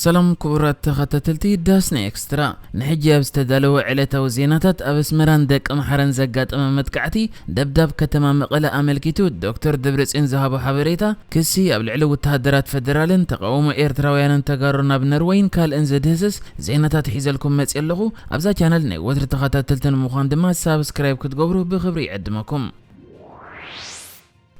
سلام كبرات تخطتلتي داسنا اكسترا نحجي ابستدالو علتو زيناتات ابسمران دق محرن زقات متكعتي دبداب كتما مقله املكيتو دكتور دبرصين زهابو حبريتا كسي ابلعلو وتهدرات فدرالن تقاومو ايرتراويان تقارنا بنروين كال انزدهسس زيناتات حيزلكم مصيلخو ابزا چانل ني وتر تخطتلتن مخان دما سبسكرايب كتغبرو بخبري يقدمكم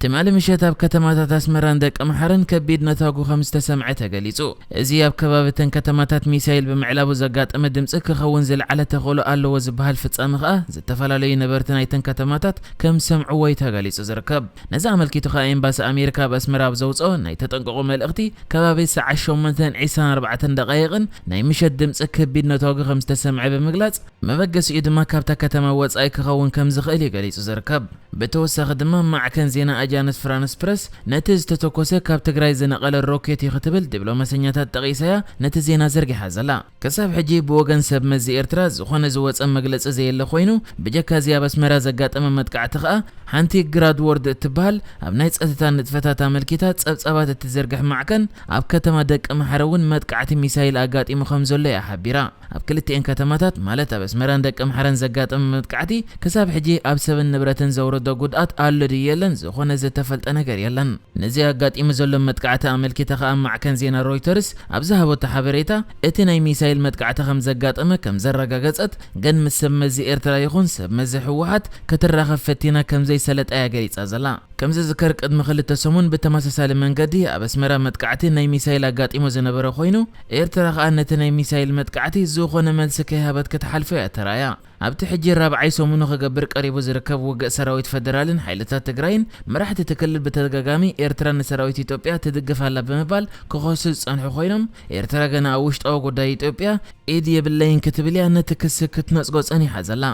تمالي مشيتاب كتماتات اسمران دق محرن كبيد نتاغو 5 سمعه تغليصو ازي اب كبابتن كتماتات ميسايل بمعلابو زغاطم دمص كخون زلعله تخولو الله وزبحال فصامخه زتفلالي نبرتن ايتن كتماتات كم سمعو وي تغليصو زركب نزا عملكيتو خاين باس امريكا باسمراب زوصو ناي تطنققو ملختي كبابي ساعه 8:24 دقائقن ناي مشت دمص كبيد نتاغو 5 سمعه بمغلاص مبغس يدما كابتا كتما وصاي كخون كم زخيل يغليصو زركب بتوسخ دما مع كان زينا جانس فرانس بريس نتز تتوكوسه كاب تግራይ زنقل الروكيت يختبل ዲፕሎማሲኛታት ጠቂሰያ ነቲ ዜና ዘርጊሓ ዘላ ከሳብ ሕጂ ብወገን ሰብ መዚ ኤርትራ ዝኾነ ዝወፀ መግለጽ ዘየለ ኮይኑ ብጀካ ዚያ በስመራ ዘጋጠመ መጥቃዕቲ ኸኣ ሓንቲ ግራድ ወርድ እትበሃል ኣብ ናይ ጸጥታ ንጥፈታት ኣመልኪታ ጸብጸባት እትዘርግሕ ማዕከን ኣብ ከተማ ደቂ መሓረውን መጥቃዕቲ ሚሳይል ኣጋጢሙ ከም ዘሎ ያሓቢራ ኣብ ክልቲአን ከተማታት ማለት ኣብ በስመራን ደቂ መሓረን ዘጋጠመ መጥቃዕቲ ከሳብ ሕጂ ኣብ ሰብን ንብረትን ዘውረዶ ጉድኣት ኣሎ ድየለን ዝኾነ ዝተፈልጠ ነገር የለን ነዚ ኣጋጢሙ ዘሎ መጥቃዕቲ ኣመልኪታ ኸኣ ማዕከን ዜና ሮይተርስ ኣብ ዝሃቦት ሓበሬታ እቲ ናይ ሚሳይል መጥቃዕቲ ከም ዘጋጠመ ከም ዘረጋገጸት ግን ምስ ሰብ መዚ ኤርትራ ይኹን ሰብ መዚ ሕወሓት ከተራኸብ ፈቲና ከም ዘይሰለጠያ ገሊጻ ዘላ ከምዚ ዝከር ቅድሚ ክልተ ሰሙን ብተመሳሳሊ መንገዲ ኣብ ኣስመራ መጥቃዕቲ ናይ ሚሳይል ኣጋጢሙ ዝነበረ ኮይኑ ኤርትራ ኸኣ ነቲ ናይ ሚሳይል መጥቃዕቲ ዝኾነ መልሲ ከይሃበት ክትሓልፎ እያ ተራእያ ኣብቲ ሕጂ ራብዓይ ሰሙኑ ክገብር ቀሪቡ ዝርከብ ውግእ ሰራዊት ፈደራልን ሓይልታት ትግራይን መራሕቲ ትክልል በተደጋጋሚ ኤርትራ ንሰራዊት ኢትዮጵያ ትድግፋላ ብምባል ክኸሱ ዝጸንሑ ኮይኖም ኤርትራ ገና ኣብ ውሽጣዊ ጉዳይ ኢትዮጵያ ኢድ የብለይን ክትብል እያ ነቲ ክስ ክትነጽጎ ጸኒሓ ዘላ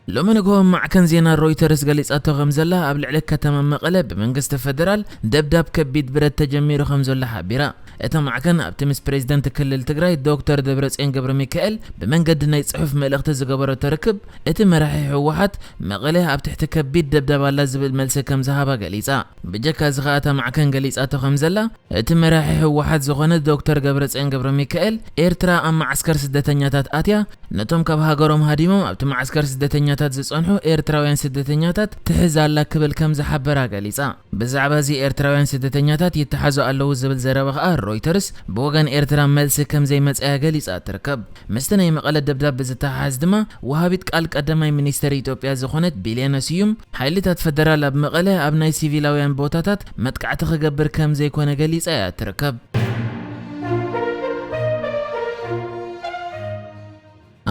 لومنغو معكن زينا رويترز غليصاتو خمزلا اب لعل كتما مقله بمنغست فدرال دبداب كبيد برت تجميرو خمزلا حبيرا اتا معكن ابتمس بريزيدنت كلل تግራይ دكتور دبرصين ገብረ ሚካኤል بمنغد ناي صحف ملእخت زغبرو تركب اتي مراحي حوحات مقله اب تحت كبيد دبداب الله زبل ملسه كم زهابا غليصا بجكا زخاتا معكن غليصاتو خمزلا اتي مراحي حوحات زغونه دكتور دبرصين ገብረ ሚካኤል ኤርትራ ام معسكر سدتኛታት አትያ ነቶም ካብ ሃገሮም ሃዲሞም ابت معسكر سدتኛታት ዝጸንሑ ኤርትራውያን ስደተኛታት ትሕዛላ ክብል ከም ዝሓበራ ገሊጻ ብዛዕባ እዚ ኤርትራውያን ስደተኛታት ይተሓዙ ኣለዉ ዝብል ዘረባ ኸኣ ሮይተርስ ብወገን ኤርትራ መልሲ ከም ዘይመጽያ ገሊጻ ትርከብ ምስቲ ናይ መቐለ ደብዳቤ ዝተሓዝ ድማ ወሃቢት ቃል ቀዳማይ ሚኒስተር ኢትዮጵያ ዝኾነት ቢልያነ ስዩም ሓይልታት ፈደራል ኣብ መቐለ ኣብ ናይ ሲቪላውያን ቦታታት መጥቃዕቲ ክገብር ከም ዘይኮነ ገሊጻ እያ ትርከብ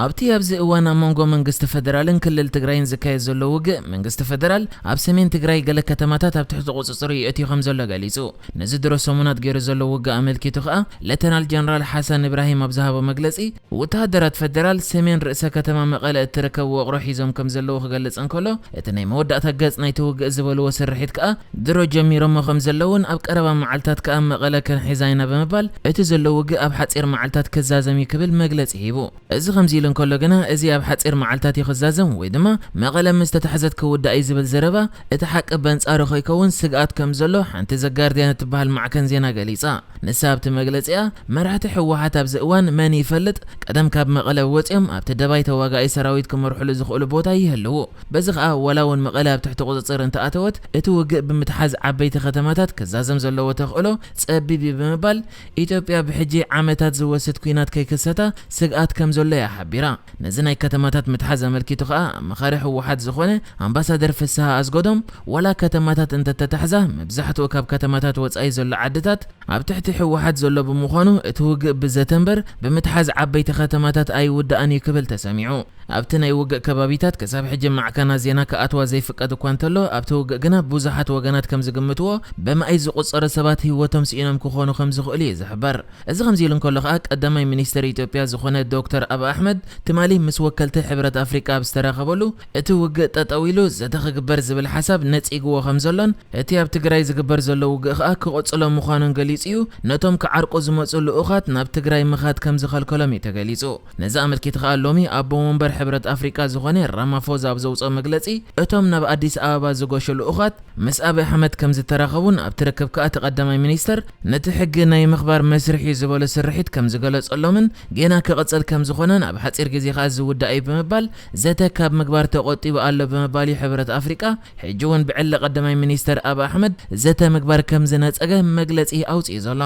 ኣብቲ ኣብዚ እዋን ኣመንጎ መንግስቲ ፈደራልን ክልል ትግራይን ዝካየድ ዘሎ ውግእ መንግስቲ ፈደራል ኣብ ሰሜን ትግራይ ገለ ከተማታት ኣብ ትሕቲ ቁፅፅር ይእትዩ ከም ዘሎ ገሊጹ ነዚ ድሮ ሰሙናት ገይሩ ዘሎ ውግእ ኣመልኪቱ ኸኣ ሌተናል ጀነራል ሓሰን ኢብራሂም ኣብ ዝሃቦ መግለጺ ወተሃደራት ፈደራል ሰሜን ርእሰ ከተማ መቐለ እትርከብ ወቕሮ ሒዞም ከም ዘለዉ ክገልጽ እንከሎ እቲ ናይ መወዳእታ ገጽ ናይቲ ውግእ ዝበልዎ ስርሒት ኸኣ ድሮ ጀሚሮሞ ከም ዘለውን ኣብ ቀረባ መዓልታት ኸኣ መቐለ ክንሒዛይና ብምባል እቲ ዘሎ ውግእ ኣብ ሓጺር መዓልታት ክዛዘም ይክብል መግለጺ ሂቡ እዚ ከምዚ እንከሎ ገና እዚ ኣብ ሓጺር መዓልታት ይኽዛዘም ወይ ድማ መቐለ ምስ ተታሕዘት ክውዳእ ዝብል ዘረባ እቲ ሓቂ በንጻሩ ከይከውን ስግኣት ከም ዘሎ ሓንቲ ዘጋርዲያን እትበሃል ማዕከን ዜና ገሊጻ ንሳብቲ መግለጺያ መራሕቲ ሕወሓት ኣብዚ እዋን መን ይፈልጥ ቀደም ካብ መቐለ ወፂኦም ኣብቲ ደባይ ተዋጋኢ ሰራዊት ክመርሕሉ ዝኽእሉ ቦታ ይህልው በዚ ኸኣ ወላውን መቐለ ኣብ ትሕቲ ቁፅፅር እንተኣተወት እቲ ውግእ ብምትሓዝ ዓበይቲ ከተማታት ክዛዘም ዘለዎ ተኽእሎ ጸቢብ ብምባል ኢትዮጵያ ብሕጂ ዓመታት ዝወስድ ኩናት ከይክሰታ ስግኣት ከም ዘሎ ያሓቢራ ነዚ ናይ ከተማታት ምትሓዝ ኣመልኪቱ ኸኣ መኻሪ ሕወሓት ዝኾነ ኣምባሳደር ፍስሓ ኣዝጎዶም ወላ ከተማታት እንተተታሕዛ መብዛሕትኡ ካብ ከተማታት ወጻኢ ዘሎ ዓድታት ኣብ ትሕቲ ሕወሓት ዘሎ ብምዃኑ እቲ ውግእ ብዘተንበር ብምትሓዝ ዓበይቲ ከተማታት ኣይውዳእን ክብል ተሰሚዑ ኣብቲ ናይ ውግእ ከባቢታት ከሳብ ሕጂ ማዕከና ዜና ከኣትዋ ዘይፍቀድ እኳ እንተሎ ኣብቲ ውግእ ግና ብዙሓት ወገናት ከም ዝግምትዎ በማይ ዝቁፀረ ሰባት ህይወቶም ስኢኖም ክኾኑ ከም ዝኽእሉ እዩ ዝሕበር እዚ ከምዚ ኢሉ እንከሎ ኸኣ ቀዳማይ ሚኒስተር ኢትዮጵያ ዝኾነ ዶክተር አብይ አሕመድ تمالي مس وكلت حبرة أفريقيا بستراخبلو اتو وقع تطويلو زتخبر زبل حساب نتيجو خمزلون اتي اب تግራይ ዝግበር ዘሎ ውግእ ከዓ ክቆጽሎ ምዃኑን ገሊጽ እዩ ነቶም ከዓርቆ ዝመጹሉ እኻት ናብ ትግራይ ምኻት ከም ዝኸልከሎም ተገሊጹ ነዛ አመልኪት ከዓ ሎሚ አቦ ወንበር ሕብረት አፍሪካ ዝኾነ ራማፎዛ ኣብ ዘውፅኦ መግለጺ እቶም ናብ አዲስ አበባ ዝጎሸሉ እኻት ምስ አብይ አሕመድ ከም ዝተራኸቡን ኣብ ትረከብ ከዓ ተቀዳማይ ሚኒስተር ነቲ ሕጊ ናይ ምኽባር መስርሒ ዝበለ ስርሒት ከም ዝገለጸሎምን ገና ክቕጽል ከም ዝኾነን ኣብ ሓጺር ግዜ ከዓ ዝውዳእ ብምባል ዘተ ካብ ምግባር ተቆጢቡ ኣሎ ብምባል ሕብረት አፍሪካ ሕጂ እውን ብዕለ ቀዳማይ ሚኒስተር አብይ አሕመድ ዘተ ምግባር ከም ዝነጸገ መግለጺ ኣውጽኢ ዘሎ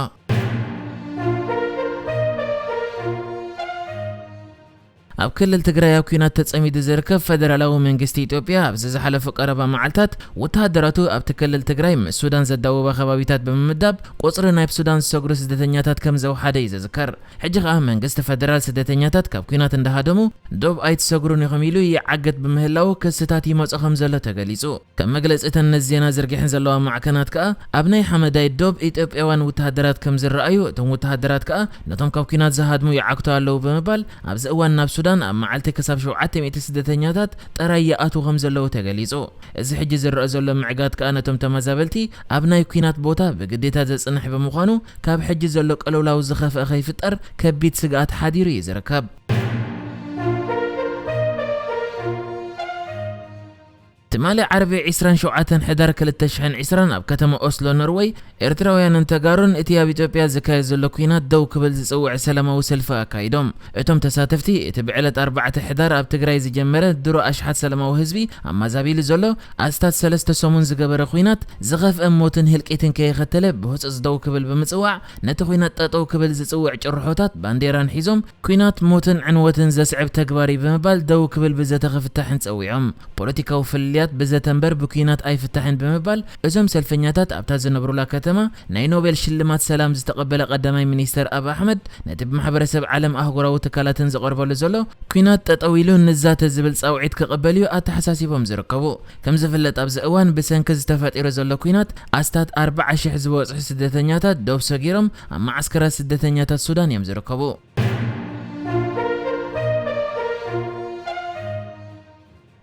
ኣብ ክልል ትግራይ ኣብ ኩናት ተጸሚዱ ዝርከብ ፌደራላዊ መንግስቲ ኢትዮጵያ ኣብ ዝሓለፈ ቀረባ መዓልታት ወተሃደራቱ ኣብ ክልል ትግራይ ምስ ሱዳን ዘዳወበ ከባቢታት ብምምዳብ ቁጽሪ ናይ ሱዳን ዝሰግሩ ስደተኛታት ከም ዘውሓደ ይዝከር ሕጂ ከዓ መንግስቲ ፌደራል ስደተኛታት ካብ ኩናት እንዳሃደሙ ዶብ ኣይትሰግሩን ይኹም ኢሉ ይዓገት ብምህላው ክስታት ይመጽ ከም ዘሎ ተገሊጹ ከም መግለጺተን ነዜና ዝርግሕን ዘለዋ ማዕከናት ከዓ ኣብ ናይ ሓመዳይ ዶብ ኢትዮጵያውያን ወተሃደራት ከም ዝረኣዩ እቶም ወተሃደራት ከዓ ነቶም ካብ ኩናት ዝሃድሙ ይዓግቱ ኣለዉ ብምባል ኣብዚ እዋን ናብ ሱዳን ኣብ መዓልቲ ከሳብ 700 ስደተኛታት ጥራይ ይኣትዉ ከም ዘለዉ ተገሊጹ እዚ ሕጂ ዝረአ ዘሎ ምዕጋት ከዓ ነቶም ተመዛበልቲ ኣብ ናይ ኩናት ቦታ ብግዴታ ዘጽንሕ ብምዃኑ ካብ ሕጂ ዘሎ ቀለውላው ዝኸፍአ ከይፍጠር ከቢድ ስግኣት ሓዲሩ እዩ ዝርከብ تمالي عربي 27 حدار 2020 ኣብ ከተማ ኦስሎ ኖርዌይ ኤርትራውያንን ተጋሩን እቲ ኣብ ኢትዮጵያ ዝካየድ ዘሎ ኩናት ደው ክብል ዝጽውዕ ሰላማዊ ሰልፊ ኣካይዶም እቶም ተሳተፍቲ እቲ ብዕለት 4 ሕዳር ኣብ ትግራይ ዝጀመረ ድሮ ኣሽሓት ሰላማዊ ህዝቢ ኣማዛቢሉ ዘሎ ኣስታት 3 ሰሙን ዝገበረ ኩናት ዝኸፍአ ሞትን ህልቂትን ከይኸተለ ብህጹጽ ደው ክብል ብምጽዋዕ ነቲ ኩናት ጠጠው ክብል ዝጽውዕ ጭርሖታት ባንዴራን ሒዞም ኩናት ሞትን ዕንወትን ዘስዕብ ተግባሪ ብምባል ደው ክብል ብዘተኸፍታሕን ጸዊዖም ፖለቲካዊ ፍልያት بزتنبر بكينات أي فتحين بمبال أزم سلفنياتات أبتاز نبرولا كتما ناي نوبل شلمات سلام زتقبل قدامي مينيستر أبا أحمد نتب محبرسب عالم أهقرا وتكالات زقربو لزولو كينات تطويلون نزات الزبل صاوعيد كقبليو أتحساسي بمزركبو كم زفلت أبز أوان بسنكز تفات إرزولو كينات أستات 4 شح زبوص سدتنياتات دوب سجيرم أما عسكرات سدتنياتات السودان يمزركبو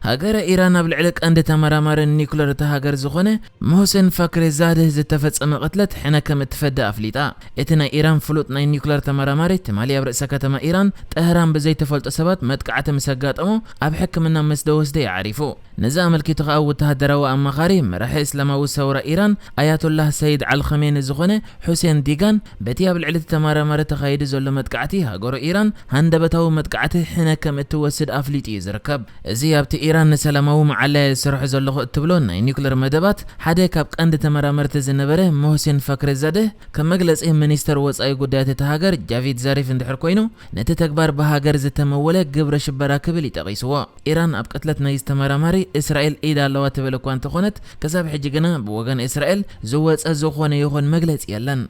هاجر إيران بالعلق عند تمرمر النيوكلير تهاجر زخنة محسن فكر زاده زتفتصم قتلت حنا كم تفدى أفليتا إتنا إيران فلوت ناي نيوكلير تمرمر تمالي أبرئ سكتما إيران طهران بزي تفلت أسبات متقعت مسقات أمو أبحك منا مسدوس دي عارفو نظام الكتغا وتهدروا أما خاري مرح إسلامي ثورة إيران آيات الله سيد علي خميني زخنة حسين ديغان بتيا بالعلق تمرمر تخايد زول متقعتي هاجر إيران هندبتو متقعته حنا كم توسد أفليتي زركب زيابت إيران سلامو معلى سرح زلخو اتبلون ناي نيوكلير مدبات حدا كاب قند تمرمرت زنبره محسن فكر زاده كمجلس مينستر وصاي غدات تهاجر جافيد زاريف اندحر كوينو نت تكبار بهاجر زتموله جبر شبرا كبل يتقيسوا ايران اب قتلت نايز تمرمري اسرائيل ايدا لوا تبلو كوان تخونت كساب حجينا بوغان اسرائيل زوص زخونه يخون مجلس يلن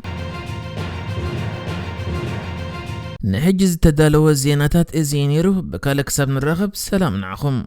نحجز تدالو الزيناتات ازينيرو بكالك سب نرغب سلام نعخم